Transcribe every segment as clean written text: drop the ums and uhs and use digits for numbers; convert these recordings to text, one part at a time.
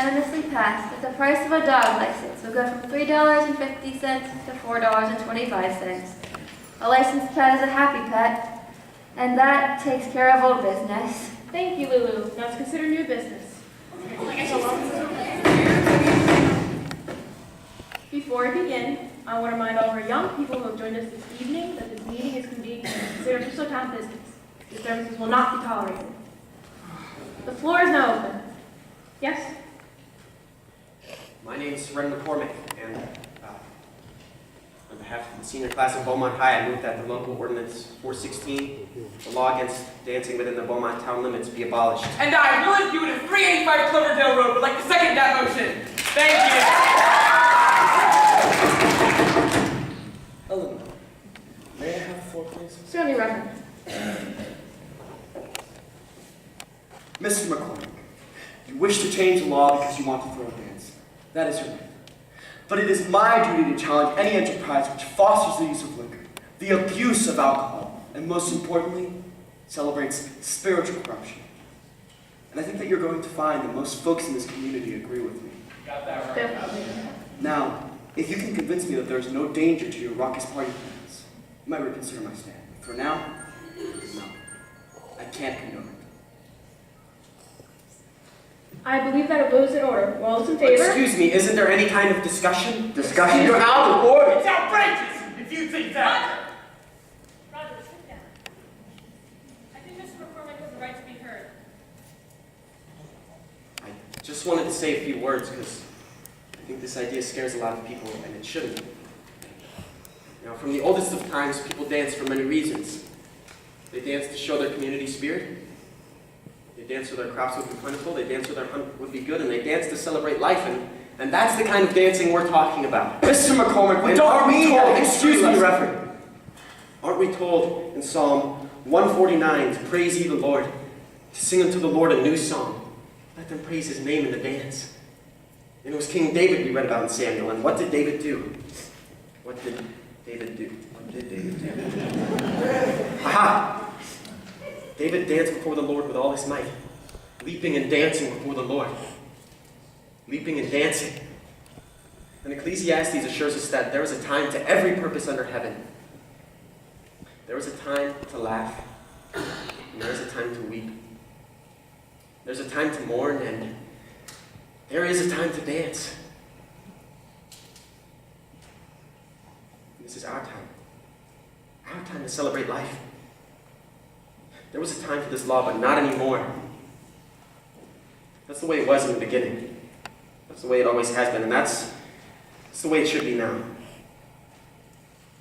unanimously passed that the price of a dog license will go from $3.50 to $4.25. A licensed pet is a happy pet, and that takes care of old business. Thank you, Lulu. Now let's consider new business. Before we begin, I want to remind all of our young people who have joined us this evening that this meeting is convened to consider official town business. Disturbances will not be tolerated. The floor is now open. Yes? My name is Ren McCormick, and on behalf of the senior class of Beaumont High, I move that the local ordinance 416, the law against dancing within the Beaumont town limits, be abolished. And I will review it at 385 Cloverdale Road, but like to second that motion. Thank you. Eleanor, may I have the floor, please? Certainly, Reverend. Mr. McCormick, you wish to change the law because you want to throw a dance. That is your right. But it is my duty to challenge any enterprise which fosters the use of liquor, the abuse of alcohol, and most importantly, celebrates spiritual corruption. And I think that you're going to find that most folks in this community agree with me. Got that right. Definitely. Now, if you can convince me that there is no danger to your raucous party plans, you might reconsider my stand. For now, no. I can't condone it. I believe that a vote is in order. All those in favor? Excuse me, isn't there any kind of discussion? Discussion? You're out of order! It's outrageous if you think that. Roger, sit down. I think Mr. McCormick has the right to be heard. I just wanted to say a few words because I think this idea scares a lot of people, and it shouldn't. You know, from the oldest of times, people dance for many reasons. They dance to show their community spirit. They dance so their crops would be plentiful, they dance so their hunt would be good, and they dance to celebrate life, and that's the kind of dancing we're talking about. Mr. McCormick, we And don't aren't we mean told, that. excuse me, Reverend, aren't we told in Psalm 149 to praise ye the Lord, to sing unto the Lord a new song? Let them praise his name in the dance. And it was King David we read about in Samuel, and what did David do? What did David do? What did David do? Aha! David danced before the Lord with all his might, leaping and dancing before the Lord. Leaping and dancing. And Ecclesiastes assures us that there is a time to every purpose under heaven. There is a time to laugh, and there is a time to weep. There's a time to mourn, and there is a time to dance. And this is our time to celebrate life. There was a time for this law, but not anymore. That's the way it was in the beginning. That's the way it always has been, and that's the way it should be now.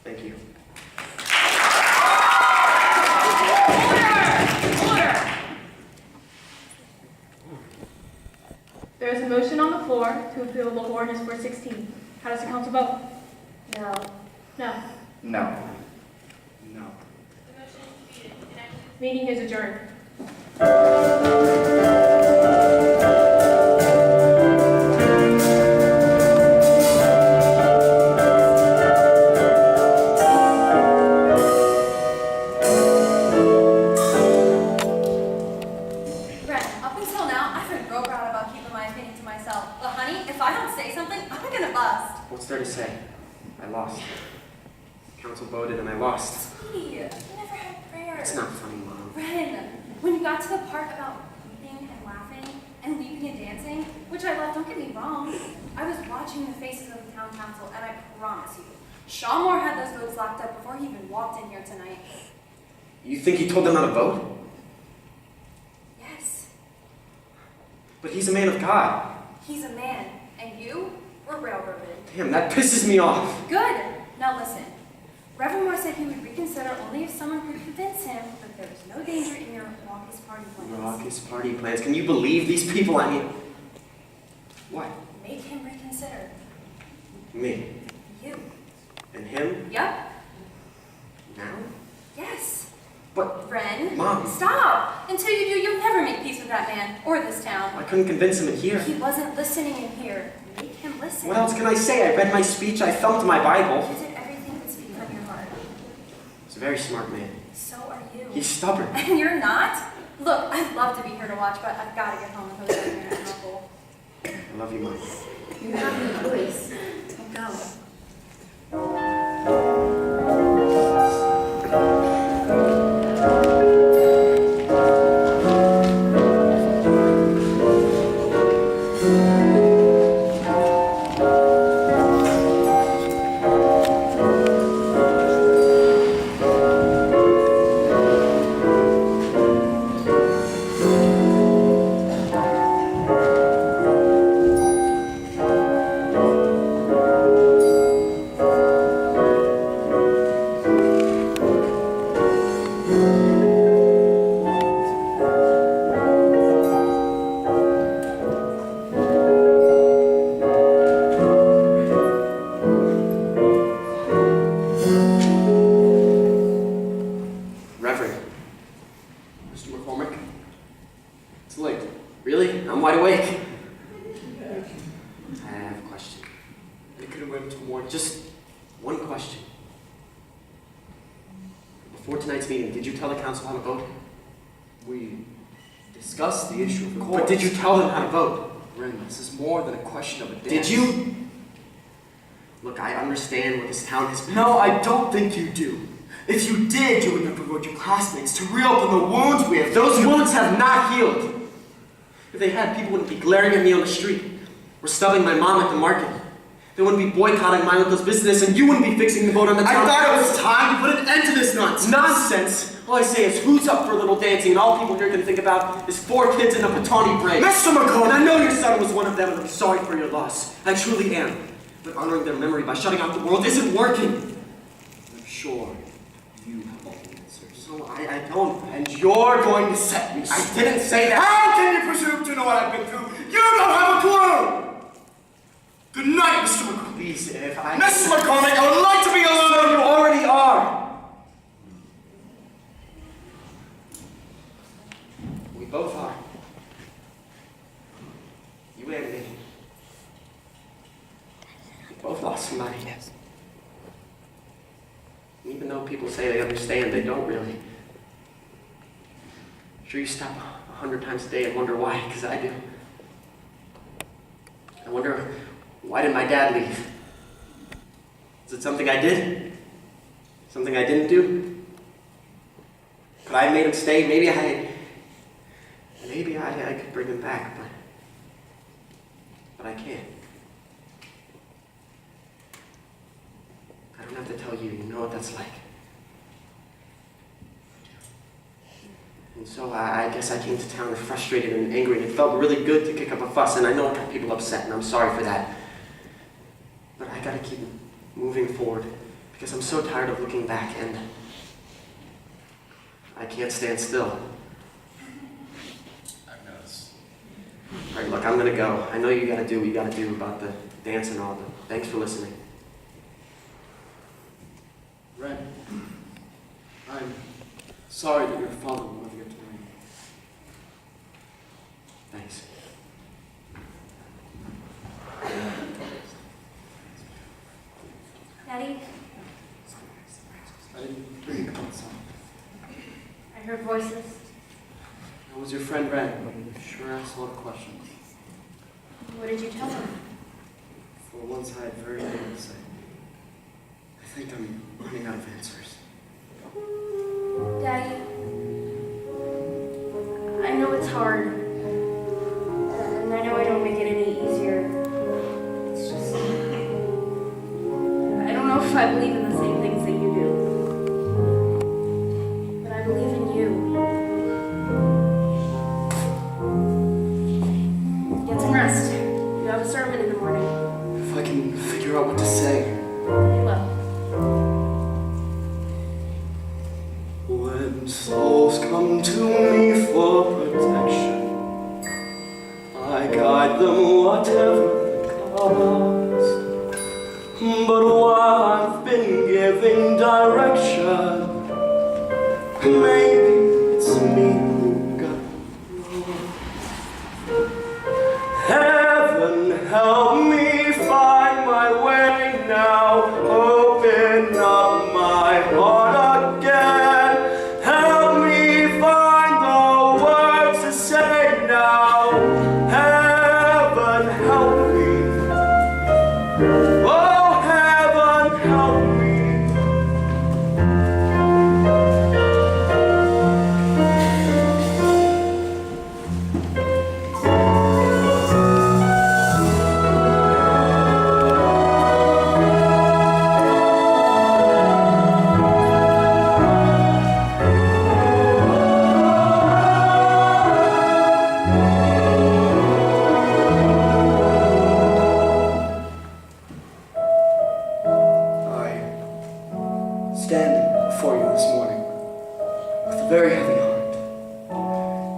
Thank you. Order! There is a motion on the floor to appeal local ordinance 416. How does the council vote? No. No. No. No. The motion is defeated. Enacted. Meeting is adjourned. What's there to say? I lost. Council voted and I lost. Sweetie, you never had prayer. It's not funny, Mom. Ren, when you got to the part about weeping and laughing and leaping and dancing, which I love, don't get me wrong, I was watching the faces of the town council, and I promise you, Shaw Moore had those votes locked up before he even walked in here tonight. You think he told them not to vote? Yes, But he's a man of God. he's a man, and you were railroaded. Damn, that pisses me off. Good. Now listen. Reverend Moore said he would reconsider only if someone could convince him that there was no danger in your raucous party plans. Raucous party plans. Can you believe these people? I mean, what? Make him reconsider. Me. You. And him? Yep. Now? Yes. But, Ren. Mom. Stop. Until you do, you'll never make peace with that man or this I town. couldn't convince him in here. He wasn't listening in here. Make him listen. What else can I say? I read my speech, I thumped my Bible. You did everything but speak from your heart. He's a very smart man. So are you. He's stubborn. And you're not? Look, I'd love to be here to watch, but I've got to get home and host dinner at Uncle. I love you, Mom. You have no choice. Go. Reverend, Mr. McCormick, it's late. really? I'm wide awake. I have a question. You could have waited until morning. Just one question. Before tonight's meeting, did you tell the council how to vote? We discussed the issue, of course. But did you tell them how to vote? Ren, this is more than a question of a dance. Did you? Look, I understand what this town has been. No, I don't think you do. If you did, you wouldn't have provoked your classmates to reopen the wounds we have. Those wounds have not healed. If they had, people wouldn't be glaring at me on the street or stubbing my mom at the market. They wouldn't be boycotting my uncle's business, and you wouldn't be fixing the boat on the town. I thought it was time to put an end to this nonsense. Nonsense! All I say is, who's up for a little dancing, and all people here can think about is 4 kids in a Patani braid. Mr. McCormick! And I know your son was one of them, and I'm sorry for your loss. I truly am. But honoring their memory by shutting out the world isn't working. I'm sure you have all the answers. No, I don't. And you're going to set me I straight. didn't say that. How can you presume to know what I've been through? You don't have a clue! Good night, Mr. McCormick. Please, if I... Mrs. McCormick, I would like to be alone! You already are. We both are. You and me. We both lost somebody. Yes. Even though people say they understand, they don't really. Sure, you stop 100 times a day and wonder why, because I do. I wonder, why did my dad leave? Is it something I did? Something I didn't do? Could I have made him stay? Maybe I could bring him back, but I can't. I don't have to tell you, you know what that's like. And so I guess I came to town frustrated and angry, and it felt really good to kick up a fuss, and I know it got people upset, and I'm sorry for that. But I gotta keep moving forward, because I'm so tired of looking back, and I can't stand still. I've noticed. All right, look, I'm gonna go. I know you gotta do what you gotta do about the dance and all, but thanks for listening. Ren, I'm sorry that your father will never get to know you. Thanks. Daddy, I didn't bring you outside. I heard voices. I was your friend Ren, but you sure asked a lot of questions. What did you tell them? For once, I had very little to say. I think I'm running out of answers. Daddy, I know it's hard, and I know I don't make it any easier. It's just, I don't know if I believe in the same things that you do, but I believe in you. Get some rest. You have a sermon in the morning. If I can figure out what to say. You will. When souls come to me for protection, I guide them whatever the cause. But while I've been giving direction, maybe it's me who got lost. Heaven help me find my way now. Open up my heart again. Help me find the words to say now. Heaven help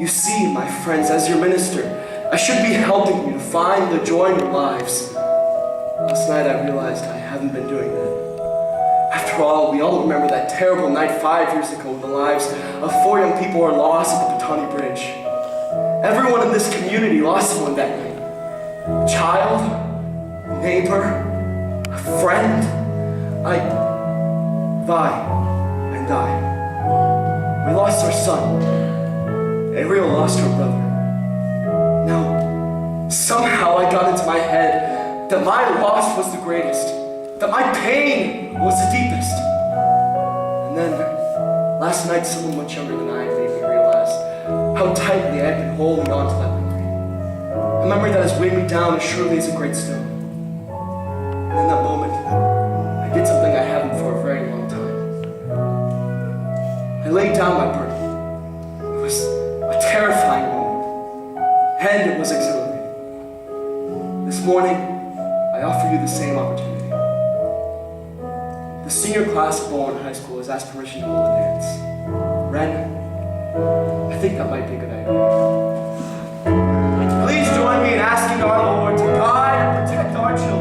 see, my friends, as your minister, I should be helping you to find the joy in your lives. Last night I realized I haven't been doing that. After all, we all remember that terrible night 5 years ago when the lives of 4 young people were lost at the Patani Bridge. Everyone in this community lost someone that night. A child, a neighbor, a friend. Vi and I. We lost our son. Ariel lost her brother. Now, somehow I got into my head that my loss was the greatest, that my pain was the deepest. And then, last night, someone much younger than I made me realize how tightly I had been holding on to that memory. A memory that has weighed me down as surely as a great stone. And in that moment, I did something I haven't for a very long time. I laid down my burden. It was a terrifying moment, and it was exhilarating. This morning, I offer you the same opportunity. The senior class of Bowen High School has asked permission to hold a dance. Ren, I think that might be a good idea. Please join me in asking our Lord to guide and protect our children.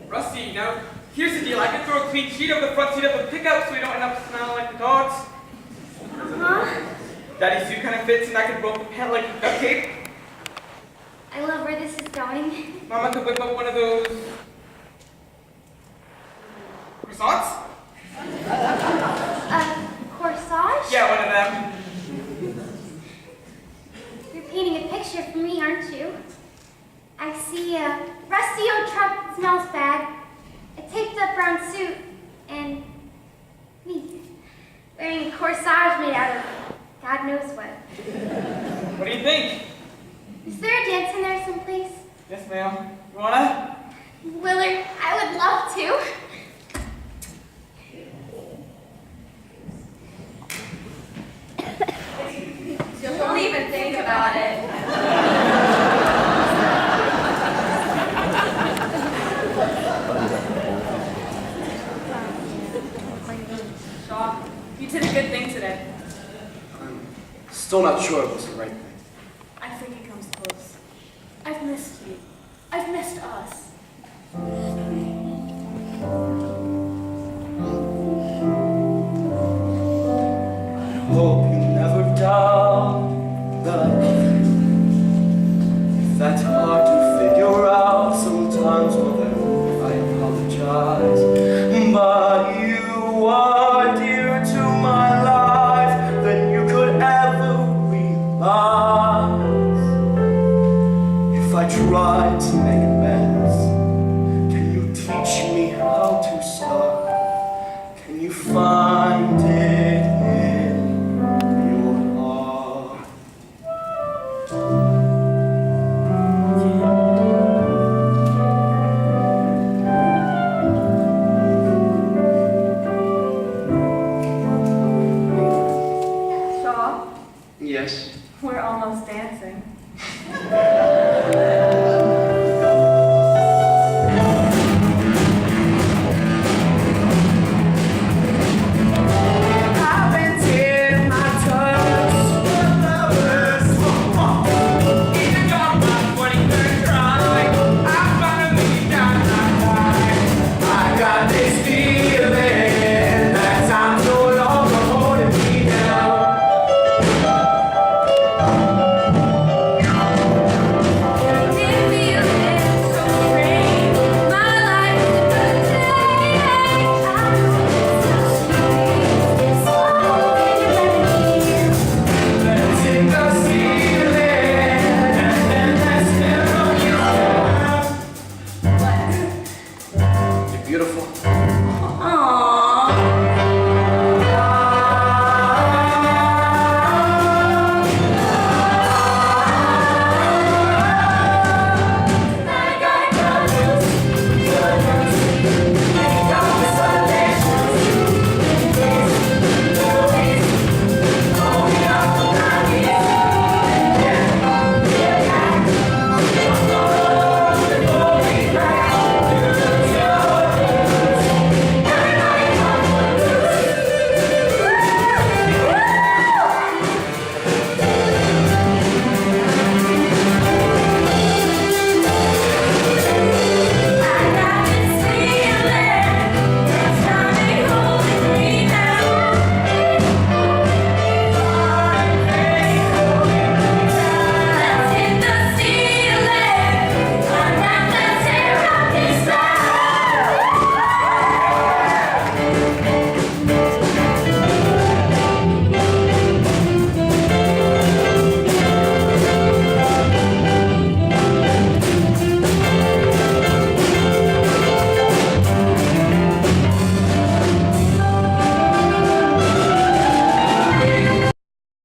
Rusty, now, here's the deal. I can throw a clean sheet over the front seat of the pickup so we don't end up smelling like the dogs. Uh-huh. Daddy's suit kind of fits and I can roll the pant like duct tape. I love where this is going. Mama could whip up one of those croissants? Corsage? Yeah, one of them. You're painting a picture for me, aren't you? I see a rusty old truck that smells bad, a taped up brown suit, and me, wearing a corsage made out of God knows what. What do you think? Is there a dance in there someplace? Yes, ma'am. You wanna? Willard, I would love to. Don't even think about it. Shaw, you did a good thing today. I'm still not sure it was the right thing. I think it comes close. I've missed you. I've missed us. I hope you never doubt that I love you. If that's hard to figure out sometimes, well then I apologize. But you are dear to my life than you could ever realize. If I tried to make amends, can you teach me how to start? Can you find it in your heart? Shaw, Yes. we're almost dancing.